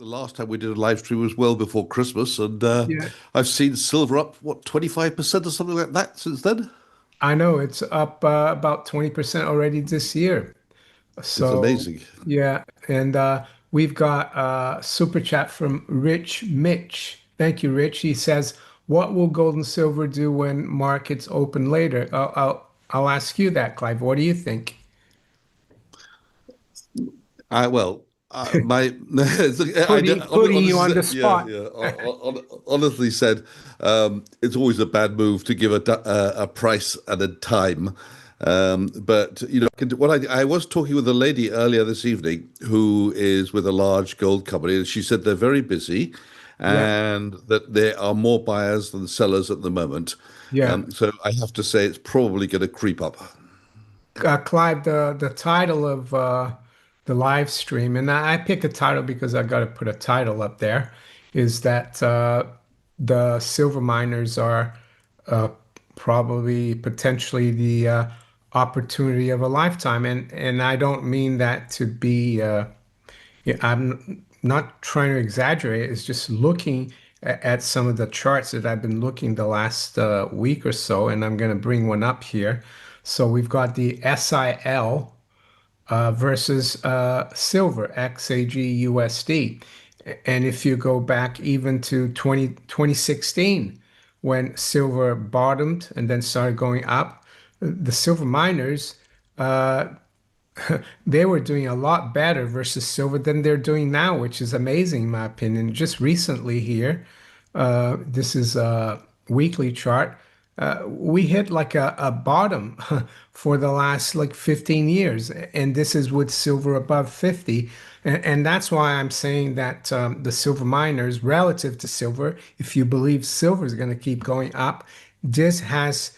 the last time we did a live stream was well before Christmas, and Yeah, I've seen silver up, what, 25% or something like that since then? I know it's up about 20% already this year. It's So, amazing. yeah, and we've got a super chat from Rich Mitch. Thank you, Rich. He says, "What will gold and silver do when markets open later?" I'll ask you that, Clive. What do you think? Well, my, Putting you honestly on said, the yeah, spot. yeah, honestly said, it's always a bad move to give a price and a time. But I was talking with a lady earlier this evening who is with a large gold company, and she said they're very busy, Yeah, and that there are more buyers than sellers at the moment. yeah. So I have to say it's probably going to creep up. Clive, the title of the live stream, and I pick a title because I got to put a title up there, is that the silver miners are uh, probably potentially the opportunity of a lifetime, and I don't mean that to be. Yeah, I'm not trying to exaggerate. It's just looking at some of the charts that I've been looking the last week or so, and I'm going to bring one up here. So we've got the SIL versus silver, XAG USD. And if you go back even to 2016, when silver bottomed and then started going up, the silver miners they were doing a lot better versus silver than they're doing now, which is amazing in my opinion. Just recently here, this is a weekly chart. We hit like a bottom for the last like 15 years, and this is with silver above 50. And that's why I'm saying that the silver miners relative to silver, if you believe silver is going to keep going up, this has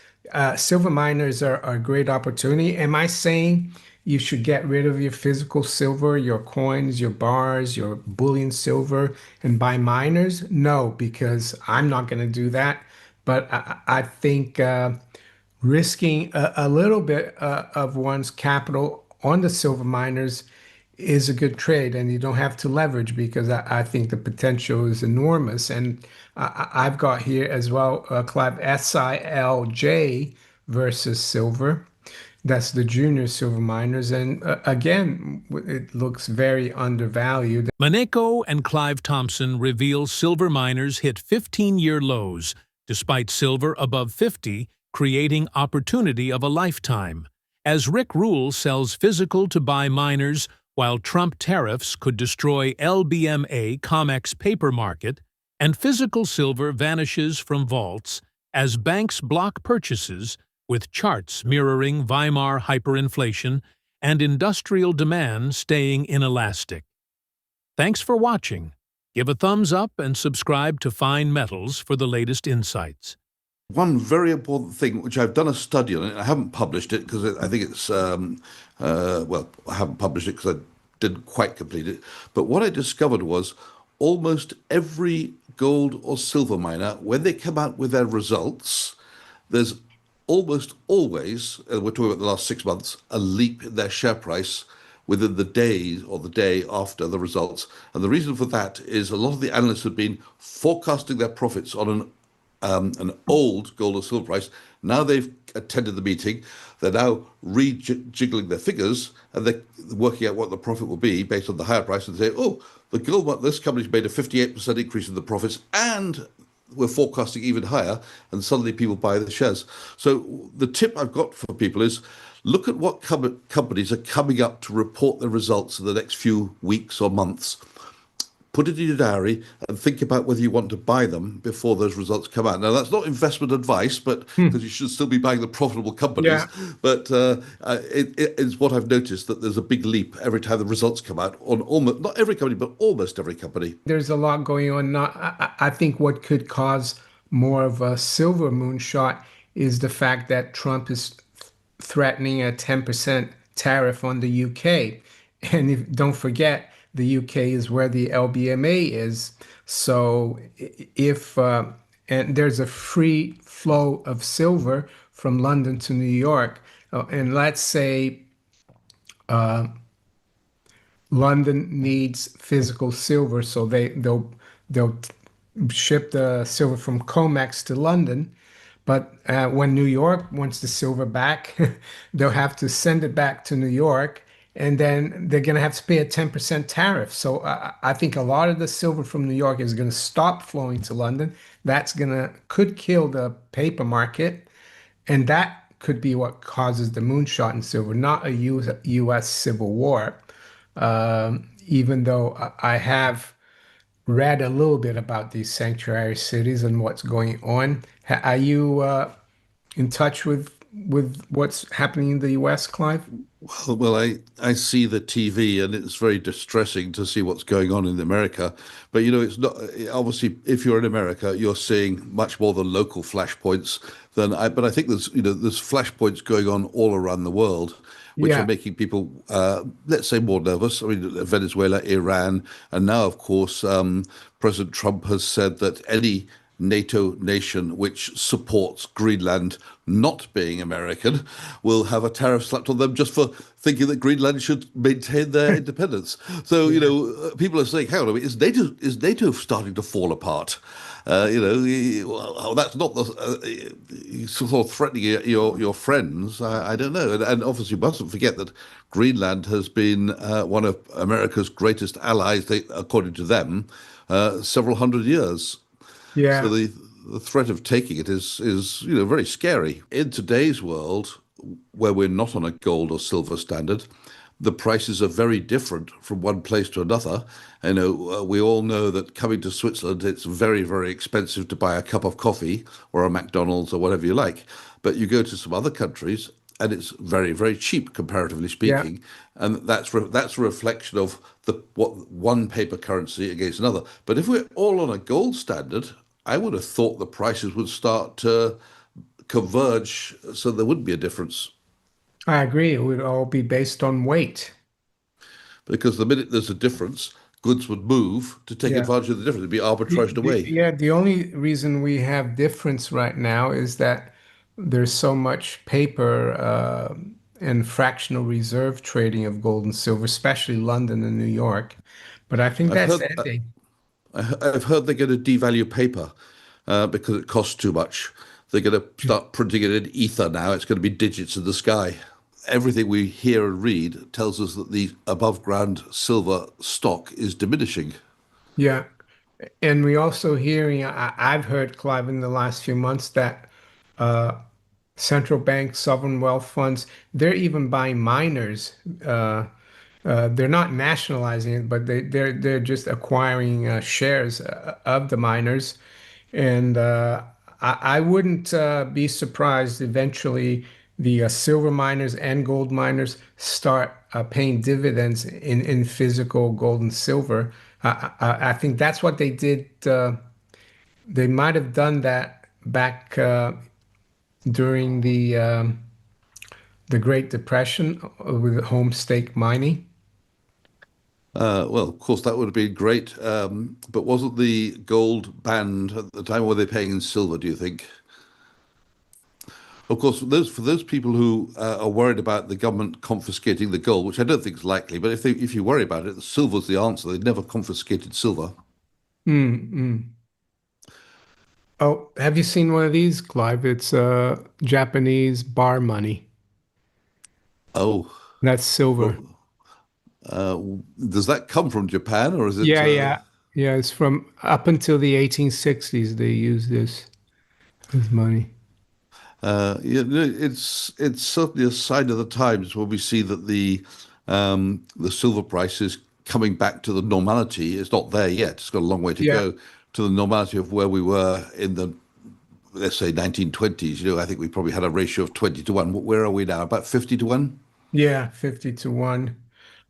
silver miners are a great opportunity. Am I saying you should get rid of your physical silver, your coins, your bars, your bullion silver, and buy miners? No, because I'm not going to do that. But I think risking a little bit of one's capital on the silver miners is a good trade, and you don't have to leverage because I think the potential is enormous. And I've got here as well, Clive, SILJ versus silver. That's the junior silver miners. And again, it looks very undervalued. Maneco and Clive Thompson reveal silver miners hit 15-year lows, despite silver above 50, creating opportunity of a lifetime. As Rick Rule sells physical to buy miners, while Trump tariffs could destroy LBMA-COMEX paper market, and physical silver vanishes from vaults as banks block purchases, with charts mirroring Weimar hyperinflation and industrial demand staying inelastic. Thanks for watching. Give a thumbs up and subscribe to Fine Metals for the latest insights. One very important thing, which I've done a study on it, I haven't published it because I think it's, well, I haven't published it because I didn't quite complete it. But what I discovered was almost every gold or silver miner, when they come out with their results, there's almost always, and we're talking about the last 6 months, a leap in their share price within the day or the day after the results. And the reason for that is a lot of the analysts have been forecasting their profits on an old gold or silver price. Now they've attended the meeting. They're now rejiggling their figures and they're working out what the profit will be based on the higher price and say, oh, the gold, this company's made a 58% increase in the profits and we're forecasting even higher, and suddenly people buy the shares. So the tip I've got for people is look at what companies are coming up to report their results in the next few weeks or months. Put it in your diary and think about whether you want to buy them before those results come out. Now, that's not investment advice, but Hmm. because you should still be buying the profitable companies. Yeah, But it is what I've noticed that there's a big leap every time the results come out on almost not every company, but almost every company. there's a lot going on. Not, I think what could cause more of a silver moonshot is the fact that Trump is threatening a 10% tariff on the UK. And don't forget, the UK is where the LBMA is. So if and there's a free flow of silver from London to New York, and let's say London needs physical silver, so they'll ship the silver from COMEX to London. But when New York wants the silver back, they'll have to send it back to New York, and then they're going to have to pay a 10% tariff. So I think a lot of the silver from New York is going to stop flowing to London. That's could kill the paper market, and that could be what causes the moonshot in silver, not a US civil war. Even though I have read a little bit about these sanctuary cities and what's going on. Are you in touch with what's happening in the US, Clive? Well, I see the TV and it's very distressing to see what's going on in America. But it's not obviously if you're in America, you're seeing much more the local flashpoints than I. But I think there's flashpoints going on all around the world, which are Yeah, making people, let's say, more nervous. I mean, Venezuela, Iran, and now, of course, President Trump has said that any NATO nation which supports Greenland not being American will have a tariff slapped on them just for thinking that Greenland should maintain their independence. So, yeah, people are saying, hang on a minute, is NATO starting to fall apart? Well, that's not sort of threatening your friends. I don't know, and obviously, you mustn't forget that Greenland has been one of America's greatest allies, according to them, several hundred years. So yeah, the threat of taking it is very scary. In today's world, where we're not on a gold or silver standard, the prices are very different from one place to another. We all know that coming to Switzerland, it's very, very expensive to buy a cup of coffee or a McDonald's or whatever you like. But you go to some other countries, and it's very, very cheap, comparatively yeah. speaking. And that's a reflection of the what one paper currency against another. But if we're all on a gold standard, I would have thought the prices would start to converge, so there wouldn't be a difference. I agree. It would all be based on weight. Because the minute there's a difference, goods would move to take Yeah. advantage of the difference. It'd be arbitraged away. Yeah, the only reason we have difference right now is that there's so much paper and fractional reserve trading of gold and silver, especially London and New York. But I think I've that's heard ending. I've heard they're going to devalue paper because it costs too much. They're going to start printing it in ether now. It's going to be digits in the sky. Everything we hear and read tells us that the above ground silver stock is diminishing. Yeah. And we also hearing, I've heard, Clive, in the last few months that central bank sovereign wealth funds, they're even buying miners. They're not nationalizing it, but they're just acquiring shares of the miners. And I wouldn't be surprised eventually the silver miners and gold miners start paying dividends in physical gold and silver. I think that's what they did. They might have done that back during the Great Depression with home stake mining. Well, of course, that would have been great. But wasn't the gold banned at the time? Or were they paying in silver, do you think? Of course, for those people who are worried about the government confiscating the gold, which I don't think is likely, but if you worry about it, silver's the answer. They've never confiscated silver. Mm, mm. Oh, have you seen one of these, Clive? It's Japanese bar money. Oh, That's silver. well, uh, does that come from Japan or is it? Yeah, yeah. Yeah, it's from up until the 1860s they used this as money. Yeah, no, it's certainly a sign of the times when we see that the silver price is coming back to the normality. It's not there yet. It's got a long way to Yeah. go to the normality of where we were in the, let's say, 1920s. I think we probably had a ratio of 20 to 1. Where are we now? About 50 to 1? Yeah, 50 to 1.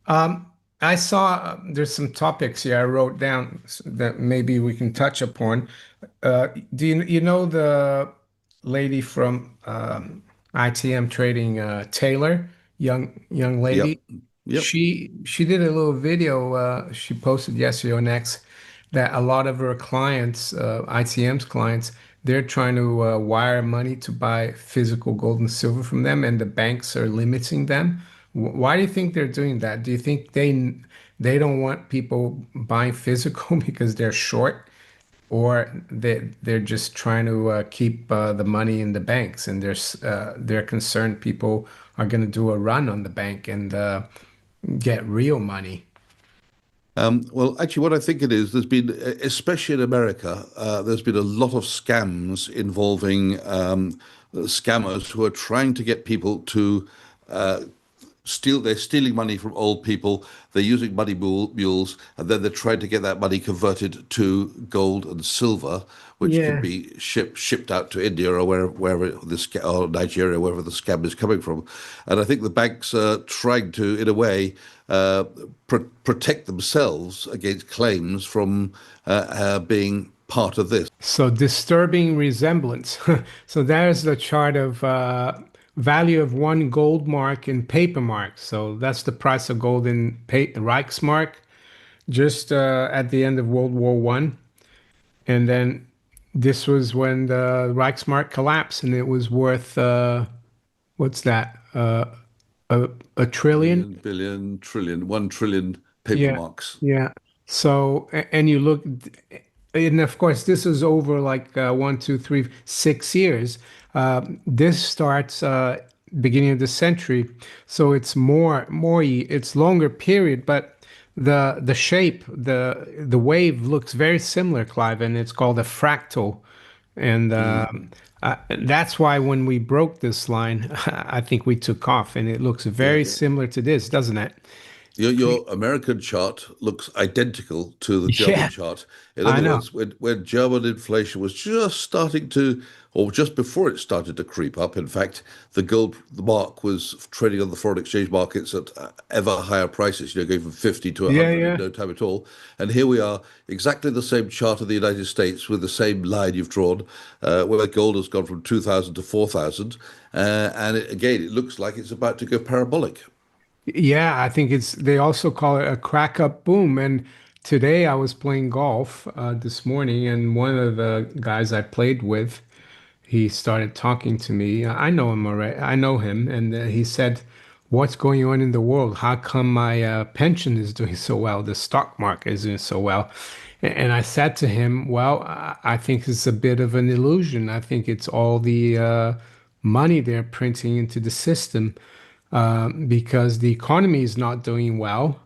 Um, I saw there's some topics here I wrote down that maybe we can touch upon. Do you know the lady from ITM Trading, Taylor, young Yep. lady? Yep. She did a little video she posted yesterday on X that a lot of her clients, ITM's clients, they're trying to wire money to buy physical gold and silver from them, and the banks are limiting them. Why do you think they're doing that? Do you think they don't want people buying physical because they're short, or they're just trying to keep the money in the banks, and they're concerned people are going to do a run on the bank and get real money. Well, actually, what I think it is, there's been, especially in America, there's been a lot of scams involving scammers who are trying to get people to they're stealing money from old people. They're using mules, and then they're trying to get that money converted to gold and silver, which can Yeah. be shipped out to India or wherever or Nigeria, wherever the scam is coming from. And I think the banks are trying to, in a way, uh, protect themselves against claims from being part of this. So disturbing resemblance. So there's the chart of value of one gold mark in paper mark. So that's the price of gold in Reichsmark just at the end of World War One. And then this was when the Reichsmark collapsed, and it was worth what's that? A trillion? Million, billion, trillion, 1 trillion paper Yeah, marks. yeah. So, and you look, and of course, this is over like 1, 2, 3, 6 years. This starts beginning of the century, so it's it's longer period, but the shape, the wave looks very similar, Clive, and it's called a fractal. And that's why when we broke this line, I think we took off, and it looks Yeah. very similar to this, doesn't it? Your American chart looks identical to the German Yeah, chart. In I other know. words, when German inflation was just starting to, or just before it started to creep up, in fact, the mark was trading on the foreign exchange markets at ever higher prices, going from 50 to Yeah, 100 in yeah. no time at all. And here we are, exactly the same chart of the United States with the same line you've drawn, where gold has gone from 2,000 to 4,000. And again, it looks like it's about to go parabolic. Yeah, I think they also call it a crack up boom. And today I was playing golf this morning, and one of the guys I played with, he started talking to me. I know him already. I know him, and he said, "What's going on in the world? How come my pension is doing so well? The stock market is doing so well?" And I said to him, "Well, I think it's a bit of an illusion. I think it's all the money they're printing into the system because the economy is not doing well."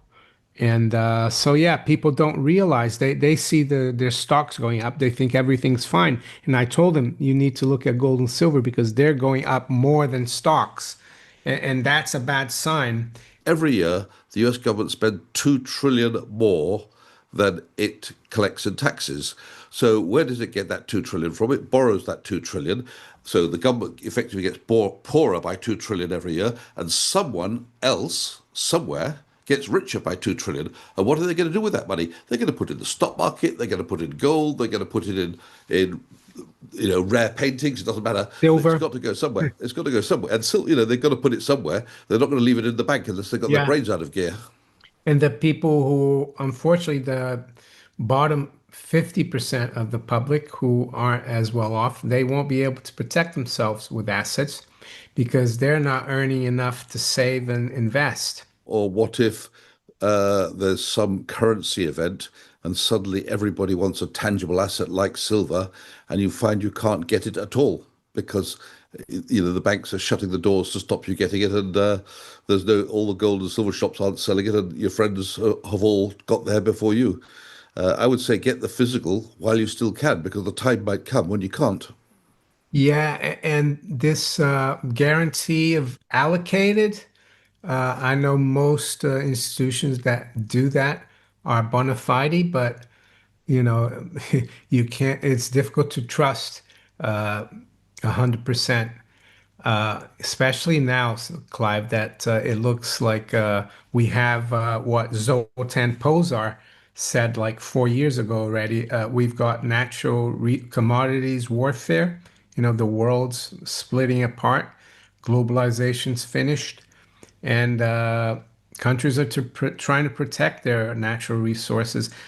And so, yeah, people don't realize they see their stocks going up. They think everything's fine. And I told them you need to look at gold and silver because they're going up more than stocks, and that's a bad sign. Every year, the US government spends 2 trillion more than it collects in taxes. So where does it get that 2 trillion from? It borrows that 2 trillion. So the government effectively gets poorer by 2 trillion every year, and someone else, somewhere, gets richer by 2 trillion. And what are they going to do with that money? They're going to put it in the stock market, they're going to put it in gold, they're going to put it in rare paintings. It doesn't matter. It's Silver, got to go somewhere. It's got to go somewhere. And still, they've got to put it somewhere. They're not going to leave it in the bank unless they've got their yeah. brains out of gear. And the people who, unfortunately, the bottom 50% of the public who aren't as well off, they won't be able to protect themselves with assets because they're not earning enough to save and invest. Or what if there's some currency event and suddenly everybody wants a tangible asset like silver, and you find you can't get it at all because the banks are shutting the doors to stop you getting it, and there's no all the gold and silver shops aren't selling it, and your friends have all got there before you. I would say get the physical while you still can, because the time might come when you can't. Yeah, and this guarantee of allocated, I know most institutions that do that are bona fide, but you know, you can't, it's difficult to trust 100%. Especially now, Clive, that it looks like we have what Zoltan Pozar said like 4 years ago already. We've got natural re commodities warfare, the world's splitting apart, globalization's finished, and countries are trying to protect their natural resources.